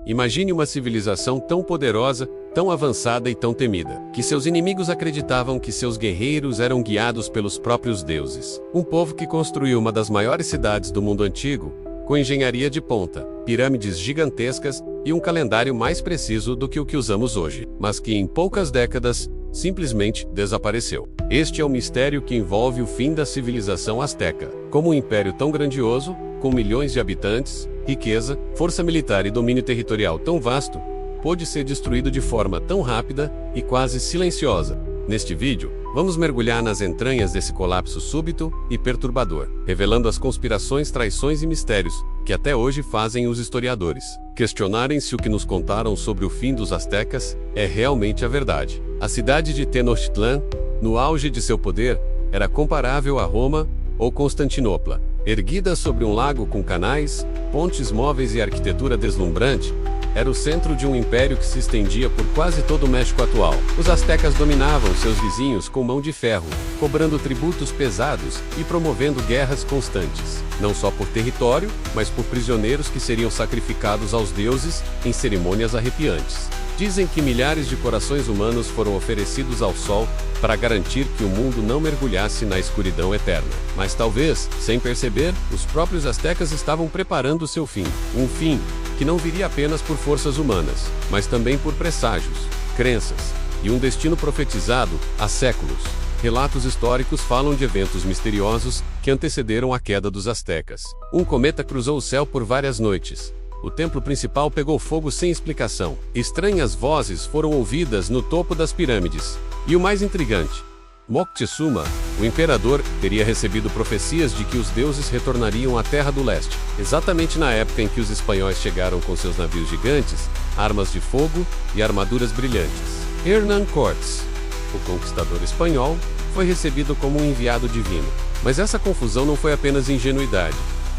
Imagine uma civilização tão poderosa, tão avançada e tão temida, que seus inimigos acreditavam que seus guerreiros eram guiados pelos próprios deuses. Um povo que construiu uma das maiores cidades do mundo antigo, com engenharia de ponta, pirâmides gigantescas e um calendário mais preciso do que o que usamos hoje, mas que em poucas décadas simplesmente desapareceu. Este é o mistério que envolve o fim da civilização asteca. Como um império tão grandioso, com milhões de habitantes, riqueza, força militar e domínio territorial tão vasto, pôde ser destruído de forma tão rápida e quase silenciosa. Neste vídeo, vamos mergulhar nas entranhas desse colapso súbito e perturbador, revelando as conspirações, traições e mistérios que até hoje fazem os historiadores questionarem se o que nos contaram sobre o fim dos astecas é realmente a verdade. A cidade de Tenochtitlan, no auge de seu poder, era comparável a Roma ou Constantinopla. Erguida sobre um lago com canais, pontes móveis e arquitetura deslumbrante, era o centro de um império que se estendia por quase todo o México atual. Os astecas dominavam seus vizinhos com mão de ferro, cobrando tributos pesados e promovendo guerras constantes, não só por território, mas por prisioneiros que seriam sacrificados aos deuses em cerimônias arrepiantes. Dizem que milhares de corações humanos foram oferecidos ao sol para garantir que o mundo não mergulhasse na escuridão eterna. Mas talvez, sem perceber, os próprios astecas estavam preparando seu fim. Um fim que não viria apenas por forças humanas, mas também por presságios, crenças e um destino profetizado há séculos. Relatos históricos falam de eventos misteriosos que antecederam a queda dos astecas. Um cometa cruzou o céu por várias noites. O templo principal pegou fogo sem explicação. Estranhas vozes foram ouvidas no topo das pirâmides. E o mais intrigante, Moctezuma, o imperador, teria recebido profecias de que os deuses retornariam à Terra do Leste, exatamente na época em que os espanhóis chegaram com seus navios gigantes, armas de fogo e armaduras brilhantes. Hernán Cortés, o conquistador espanhol, foi recebido como um enviado divino. Mas essa confusão não foi apenas ingenuidade.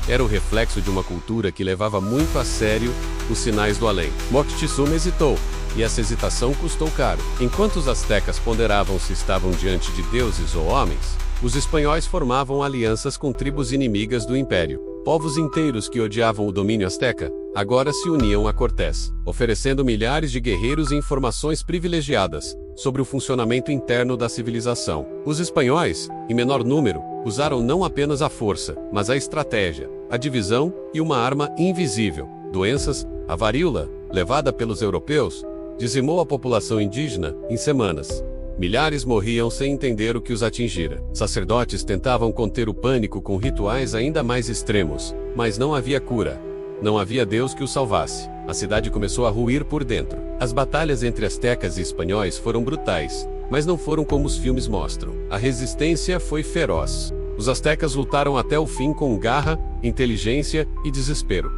Era o reflexo de uma cultura que levava muito a sério os sinais do além. Moctezuma hesitou, e essa hesitação custou caro. Enquanto os astecas ponderavam se estavam diante de deuses ou homens, os espanhóis formavam alianças com tribos inimigas do império. Povos inteiros que odiavam o domínio asteca agora se uniam a Cortés, oferecendo milhares de guerreiros e informações privilegiadas sobre o funcionamento interno da civilização. Os espanhóis, em menor número, usaram não apenas a força, mas a estratégia, a divisão e uma arma invisível. Doenças, a varíola, levada pelos europeus, dizimou a população indígena em semanas. Milhares morriam sem entender o que os atingira. Sacerdotes tentavam conter o pânico com rituais ainda mais extremos, mas não havia cura. Não havia Deus que os salvasse. A cidade começou a ruir por dentro. As batalhas entre astecas e espanhóis foram brutais, mas não foram como os filmes mostram. A resistência foi feroz. Os astecas lutaram até o fim com garra, inteligência e desespero.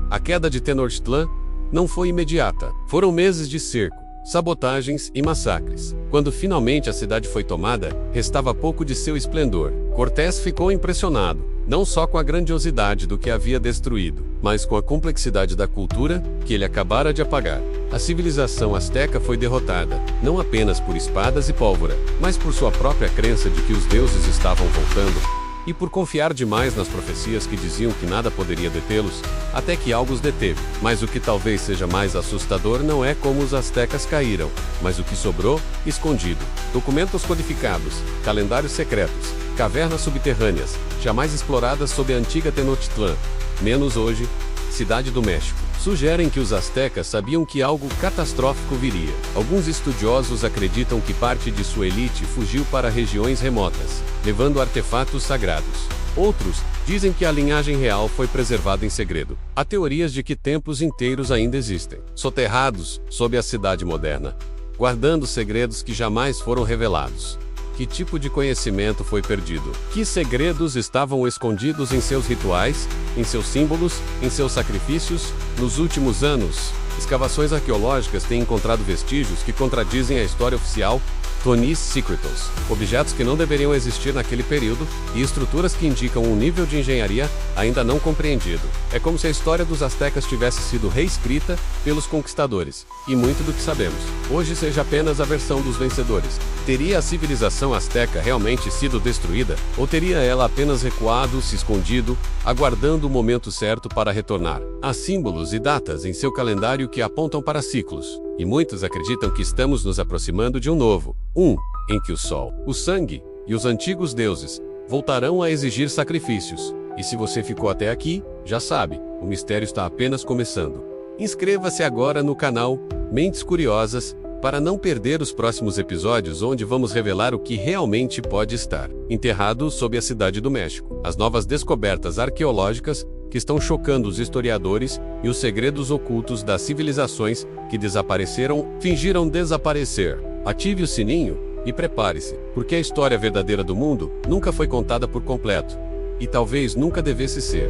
A queda de Tenochtitlan não foi imediata. Foram meses de cerco, sabotagens e massacres. Quando finalmente a cidade foi tomada, restava pouco de seu esplendor. Cortés ficou impressionado, não só com a grandiosidade do que havia destruído, mas com a complexidade da cultura que ele acabara de apagar. A civilização asteca foi derrotada, não apenas por espadas e pólvora, mas por sua própria crença de que os deuses estavam voltando, e por confiar demais nas profecias que diziam que nada poderia detê-los, até que algo os deteve. Mas o que talvez seja mais assustador não é como os astecas caíram, mas o que sobrou, escondido. Documentos codificados, calendários secretos, cavernas subterrâneas, jamais exploradas sob a antiga Tenochtitlan, menos hoje, Cidade do México, sugerem que os astecas sabiam que algo catastrófico viria. Alguns estudiosos acreditam que parte de sua elite fugiu para regiões remotas, levando artefatos sagrados. Outros dizem que a linhagem real foi preservada em segredo. Há teorias de que templos inteiros ainda existem, soterrados sob a cidade moderna, guardando segredos que jamais foram revelados. Que tipo de conhecimento foi perdido? Que segredos estavam escondidos em seus rituais, em seus símbolos, em seus sacrifícios? Nos últimos anos, escavações arqueológicas têm encontrado vestígios que contradizem a história oficial, Tonis Secretos, objetos que não deveriam existir naquele período e estruturas que indicam um nível de engenharia ainda não compreendido. É como se a história dos astecas tivesse sido reescrita pelos conquistadores, e muito do que sabemos hoje seja apenas a versão dos vencedores. Teria a civilização asteca realmente sido destruída, ou teria ela apenas recuado, se escondido, aguardando o momento certo para retornar? Há símbolos e datas em seu calendário que apontam para ciclos, e muitos acreditam que estamos nos aproximando de um novo, em que o sol, o sangue e os antigos deuses voltarão a exigir sacrifícios. E se você ficou até aqui, já sabe, o mistério está apenas começando. Inscreva-se agora no canal Mentes Curiosas para não perder os próximos episódios onde vamos revelar o que realmente pode estar enterrado sob a cidade do México, as novas descobertas arqueológicas que estão chocando os historiadores e os segredos ocultos das civilizações que fingiram desaparecer. Ative o sininho e prepare-se, porque a história verdadeira do mundo nunca foi contada por completo, e talvez nunca devesse ser.